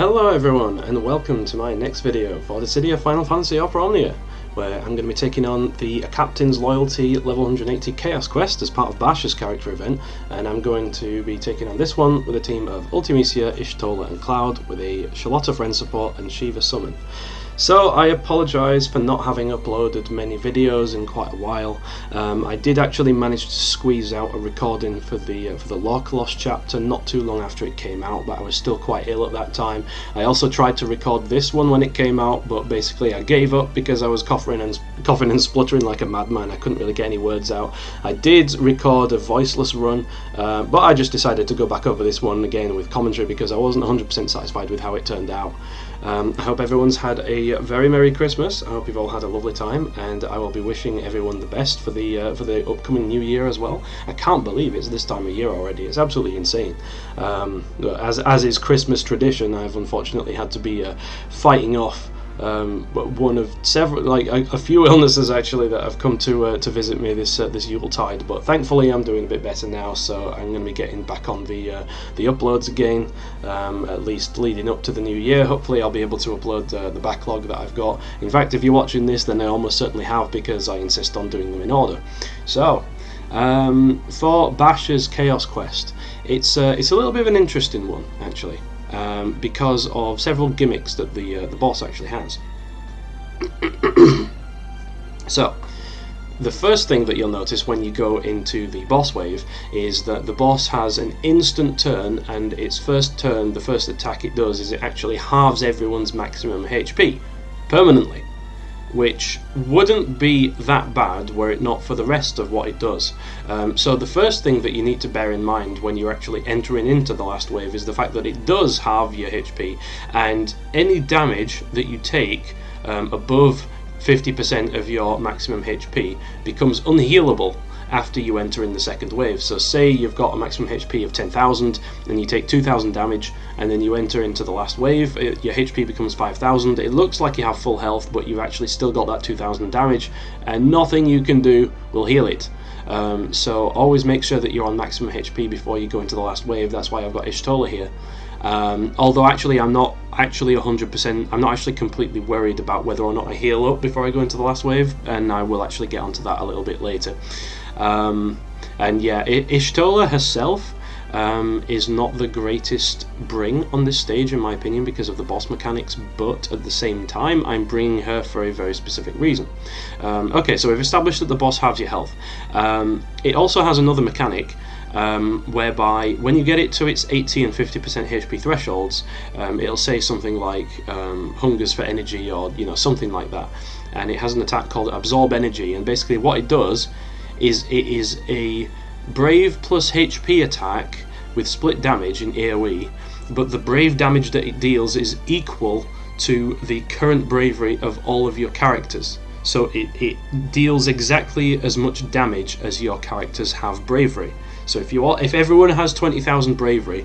Hello everyone, and welcome to my next video for the City of Final Fantasy Opera Omnia, where I'm going to be taking on the Captain's Loyalty level 180 Chaos Quest as part of Basch's character event, and I'm going to be taking on this one with a team of Ultimecia, Ishtola and Cloud, with a Charlotta friend support and Shiva summon. So I apologise for not having uploaded many videos in quite a while. I did actually manage to squeeze out a recording for the Lost chapter not too long after it came out, but I was still quite ill at that time. I also tried to record this one when it came out, but basically I gave up because I was coughing and spluttering like a madman. I couldn't really get any words out. I did record a voiceless run, but I just decided to go back over this one again with commentary because I wasn't 100% satisfied with how it turned out. I hope everyone's had a very Merry Christmas. I hope you've all had a lovely time, and I will be wishing everyone the best for the upcoming new year as well. I can't believe it's this time of year already. It's absolutely insane. As is Christmas tradition, I've unfortunately had to be fighting off one of several, like a few illnesses actually that have come to visit me this Yuletide. But thankfully I'm doing a bit better now, so I'm going to be getting back on the uploads again, at least leading up to the new year. Hopefully I'll be able to upload the backlog that I've got. In fact, if you're watching this, then I almost certainly have, because I insist on doing them in order. So for Basch's Chaos Quest, it's a little bit of an interesting one actually. Because of several gimmicks that the boss actually has. So, the first thing that you'll notice when you go into the boss wave is that the boss has an instant turn, and its first turn, the first attack it does is it actually halves everyone's maximum HP permanently, which wouldn't be that bad were it not for the rest of what it does. So the first thing that you need to bear in mind when you're actually entering into the last wave is the fact that it does halve your HP, and any damage that you take above 50% of your maximum HP becomes unhealable after you enter in the second wave. So say you've got a maximum HP of 10,000 and you take 2,000 damage, and then you enter into the last wave, your HP becomes 5,000. It looks like you have full health, but you've actually still got that 2,000 damage, and nothing you can do will heal it. So always make sure that you're on maximum HP before you go into the last wave. That's why I've got Ishtola here. Although actually I'm not actually 100%, I'm not actually completely worried about whether or not I heal up before I go into the last wave, and I will actually get onto that a little bit later. And yeah, Ishtola herself is not the greatest bring on this stage in my opinion because of the boss mechanics, but at the same time I'm bringing her for a very specific reason. Okay, so we've established that the boss halves your health. It also has another mechanic whereby when you get it to its 80 and 50% HP thresholds, it'll say something like hungers for energy, or something like that, and it has an attack called absorb energy, and basically what it does is it is a brave plus HP attack with split damage in AoE, but the brave damage that it deals is equal to the current bravery of all of your characters. So it deals exactly as much damage as your characters have bravery. So if everyone has 20,000 bravery,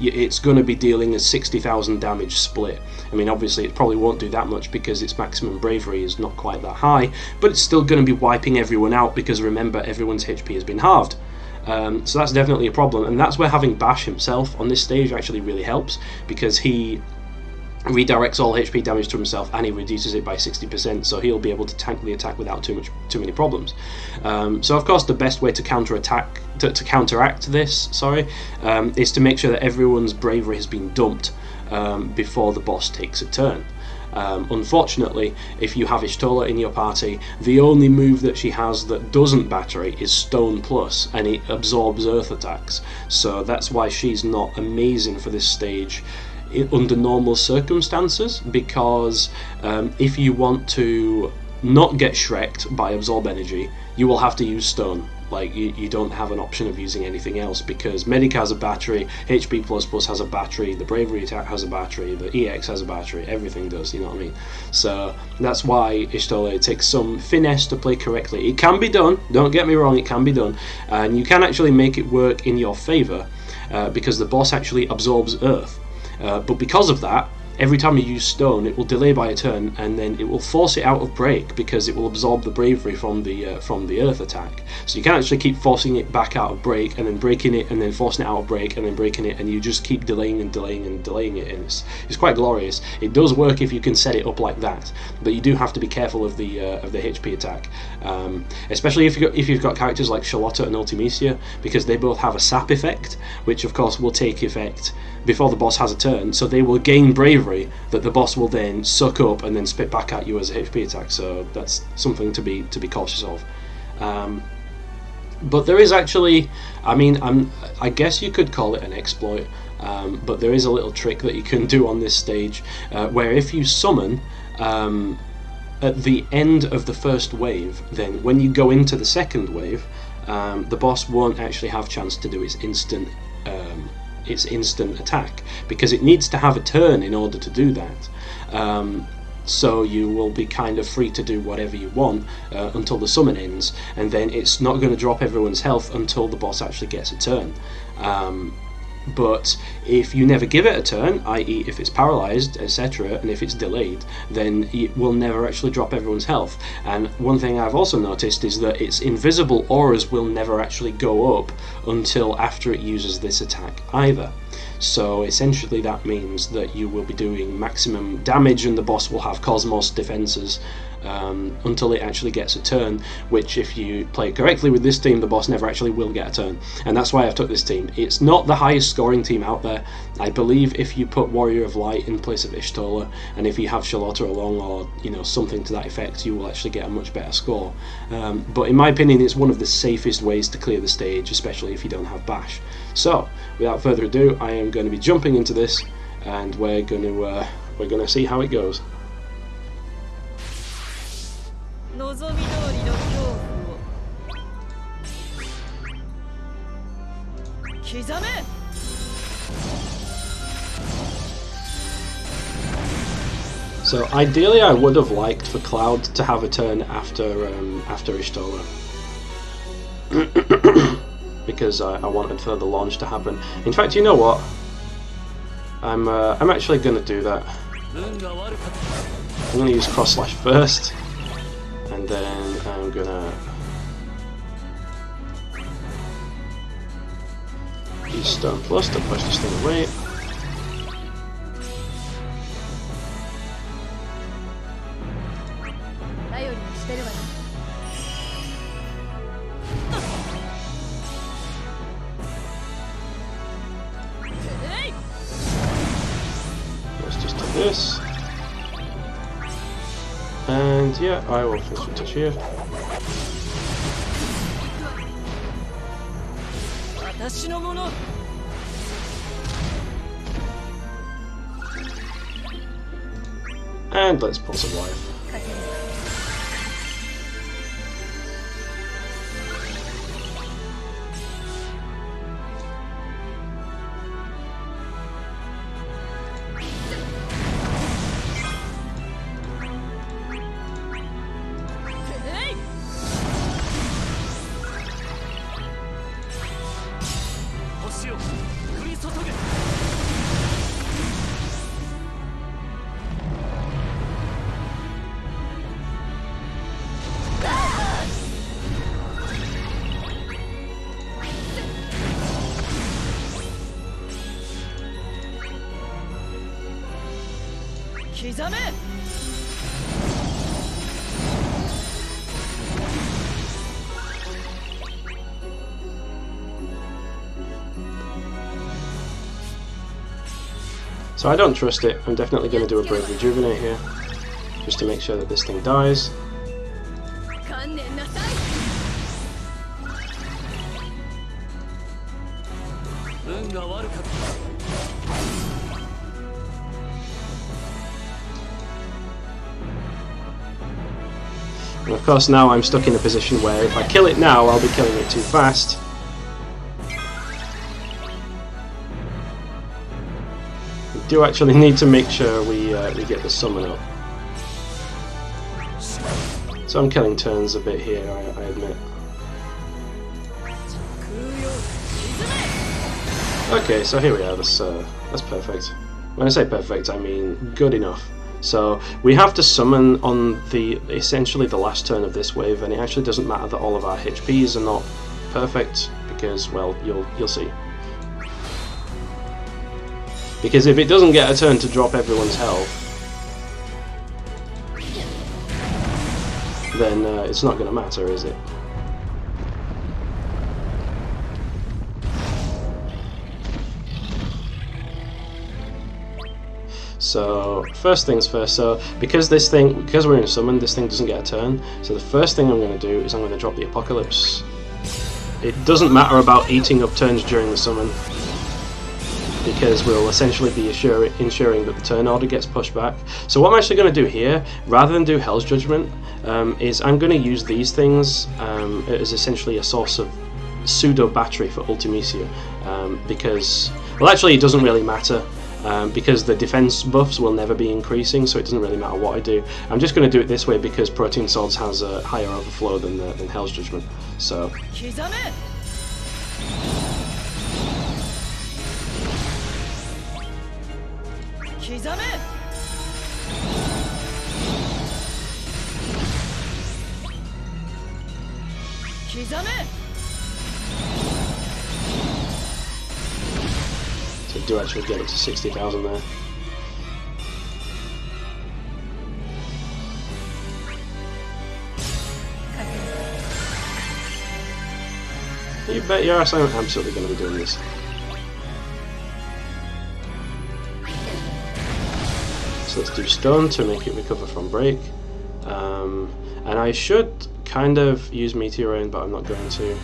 it's going to be dealing a 60,000 damage split. I mean, obviously it probably won't do that much because its maximum bravery is not quite that high, but it's still going to be wiping everyone out because remember, everyone's HP has been halved. So that's definitely a problem, and that's where having Basch himself on this stage actually really helps, because he redirects all HP damage to himself and he reduces it by 60%, so he'll be able to tank the attack without too many problems. So of course the best way to counteract this, is to make sure that everyone's bravery has been dumped before the boss takes a turn. Unfortunately, if you have Ishtola in your party, the only move that she has that doesn't battery is Stone Plus, and it absorbs earth attacks, so that's why she's not amazing for this stage under normal circumstances, because if you want to not get shreked by absorb energy, you will have to use stone. Like, you don't have an option of using anything else, because Medic has a battery, HP++ has a battery, the Bravery attack has a battery, the EX has a battery, everything does, you know what I mean? So that's why Ishtola takes some finesse to play correctly. It can be done, don't get me wrong, it can be done, and you can actually make it work in your favour, because the boss actually absorbs earth. But because of that, every time you use stone, it will delay by a turn, and then it will force it out of break because it will absorb the bravery from the earth attack. So you can actually keep forcing it back out of break, and then breaking it, and then forcing it out of break, and then breaking it, and you just keep delaying and delaying and delaying it. And it's quite glorious. It does work if you can set it up like that, but you do have to be careful of the HP attack, especially if you've got characters like Charlotta and Ultimecia, because they both have a sap effect, which of course will take effect before the boss has a turn, so they will gain bravery that the boss will then suck up and then spit back at you as a HP attack. So that's something to be cautious of. But there is actually, I mean, I guess you could call it an exploit, but there is a little trick that you can do on this stage, where if you summon at the end of the first wave, then when you go into the second wave, the boss won't actually have chance to do its instant attack, because it needs to have a turn in order to do that. So you will be kind of free to do whatever you want until the summon ends, and then it's not going to drop everyone's health until the boss actually gets a turn. But if you never give it a turn, i.e. if it's paralysed, etc., and if it's delayed, then it will never actually drop everyone's health. And one thing I've also noticed is that its invisible auras will never actually go up until after it uses this attack either. So essentially that means that you will be doing maximum damage, and the boss will have Cosmos defenses until it actually gets a turn, which if you play correctly with this team, the boss never actually will get a turn. And that's why I've took this team. It's not the highest scoring team out there. I believe if you put Warrior of Light in place of Ishtola, and if you have Charlotta along, or something to that effect, you will actually get a much better score. But in my opinion, it's one of the safest ways to clear the stage, especially if you don't have Basch. So without further ado, I am going to be jumping into this, and we're going to see how it goes. So ideally I would have liked for Cloud to have a turn after Ishtola, because I wanted for the launch to happen. In fact, you know what? I'm actually going to do that. I'm going to use cross slash first, and then I'm going to use Stone Plus to push this thing away. Let's just do this. And yeah, I will finish with touch here. And let's pull some life. So I don't trust it. I'm definitely going to do a Brave Rejuvenate here, just to make sure that this thing dies. And of course now I'm stuck in a position where if I kill it now, I'll be killing it too fast. We do actually need to make sure we get the summon up. So I'm killing turns a bit here, I admit. Okay, so here we are, that's perfect. When I say perfect, I mean good enough. So we have to summon on essentially the last turn of this wave, and it actually doesn't matter that all of our HPs are not perfect, because, well, you'll see. Because if it doesn't get a turn to drop everyone's health, then it's not going to matter, is it? So first things first. So because we're in summon, this thing doesn't get a turn. So the first thing I'm going to do is I'm going to drop the Apocalypse. It doesn't matter about eating up turns during the summon, because we'll essentially be ensuring that the turn order gets pushed back. So what I'm actually going to do here, rather than do Hell's Judgment, is I'm going to use these things as essentially a source of pseudo battery for Ultimecia, because, well, actually it doesn't really matter. Because the defense buffs will never be increasing, so it doesn't really matter what I do. I'm just going to do it this way because Protein Swords has a higher overflow than Hell's Judgment. So. So do actually get up to 60,000 there. You bet your ass I'm absolutely going to be doing this. So let's do Stun to make it recover from break. And I should kind of use Meteor Rain, but I'm not going to.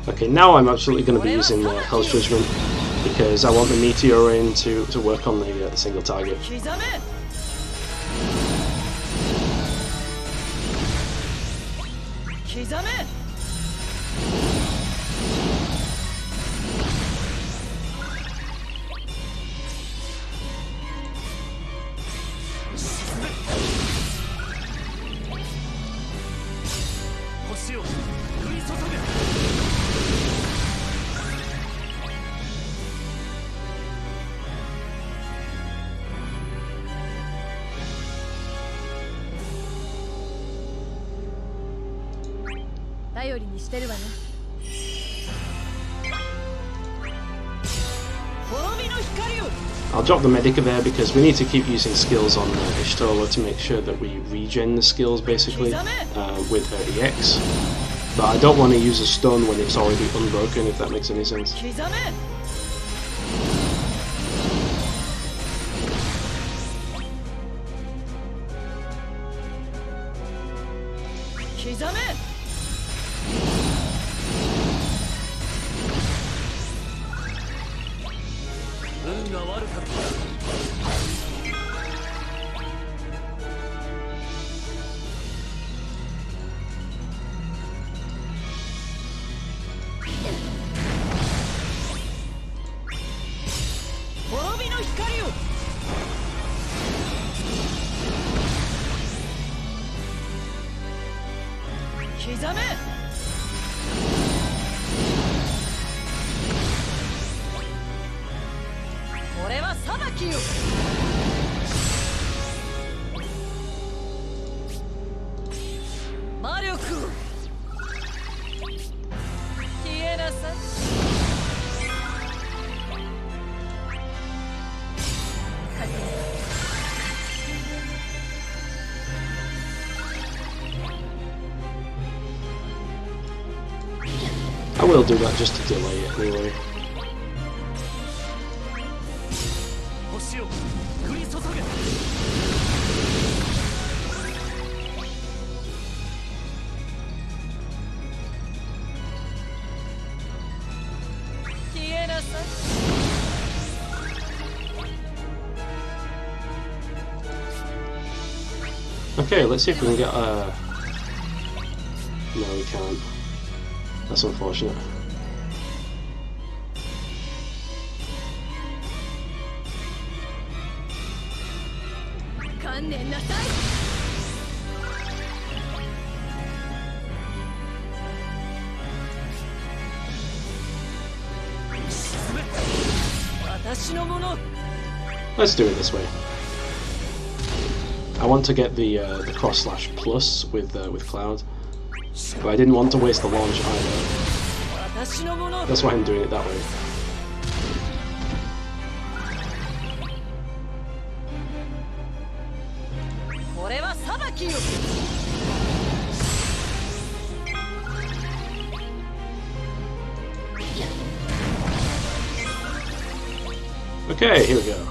Okay, now I'm absolutely going to be using Hell's Judgment because I want the Meteor Rain to work on the single target. I'll drop the Medica there because we need to keep using skills on Ishtola to make sure that we regen the skills basically with her EX. But I don't want to use a stun when it's already unbroken, if that makes any sense. I will do that just to delay it anyway. Okay, let's see if we can get a... No, we can't. That's unfortunate. Let's do it this way. I want to get the cross slash plus with Cloud, but I didn't want to waste the launch either. That's why I'm doing it that way. Okay, here we go.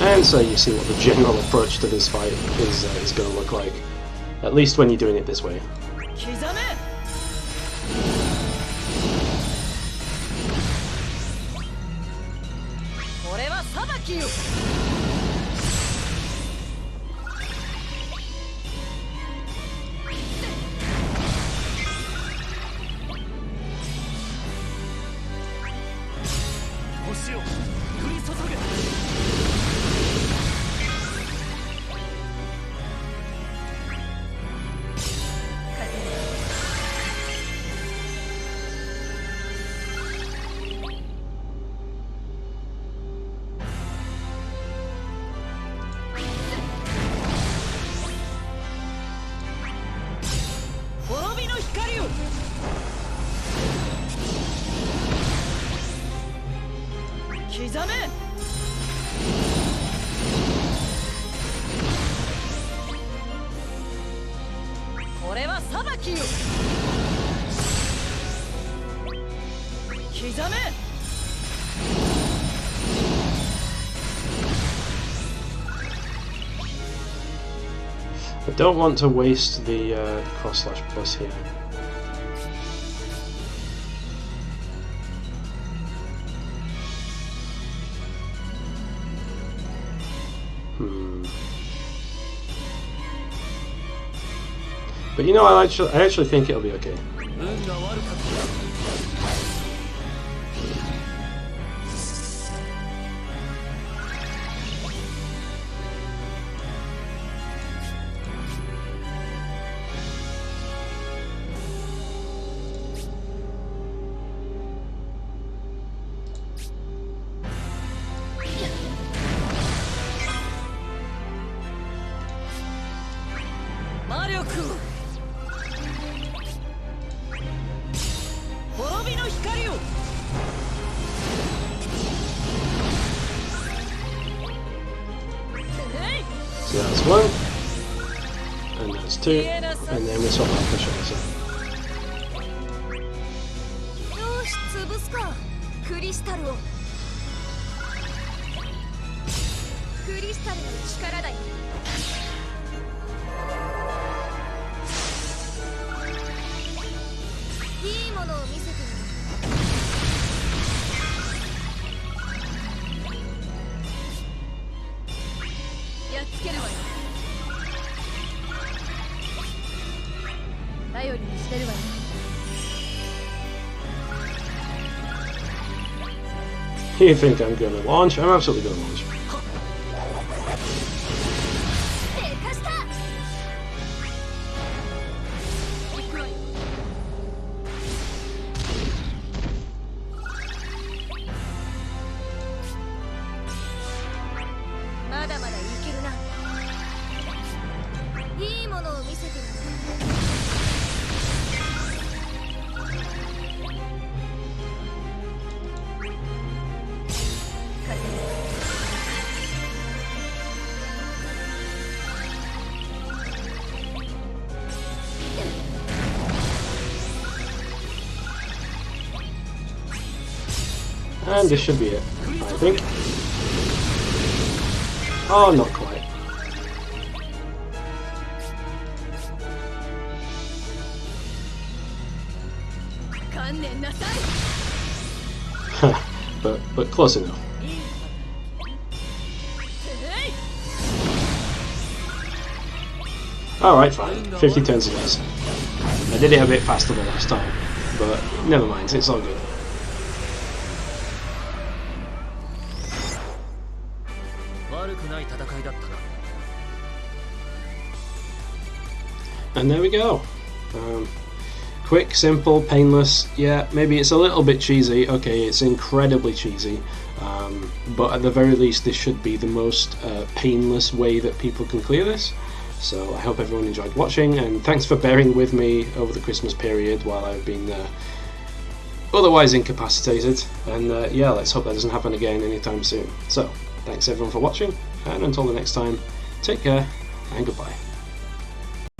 And so you see what the general approach to this fight is going to look like, at least when you're doing it this way. I don't want to waste the cross slash plus here. But you know, I actually think it'll be okay. So that's one, and that's two, and then we swap out the shots. You think I'm going to launch? I'm absolutely going to launch. And this should be it, I think. Oh, not quite. but close enough. Alright, fine. 50 turns it is. I did it a bit faster the last time, but never mind, it's all good. And there we go. Quick, simple, painless. Yeah, maybe it's a little bit cheesy. Okay, it's incredibly cheesy. But at the very least, this should be the most painless way that people can clear this. So I hope everyone enjoyed watching, and thanks for bearing with me over the Christmas period while I've been otherwise incapacitated. And yeah, let's hope that doesn't happen again anytime soon. So, thanks everyone for watching, and until the next time, take care and goodbye.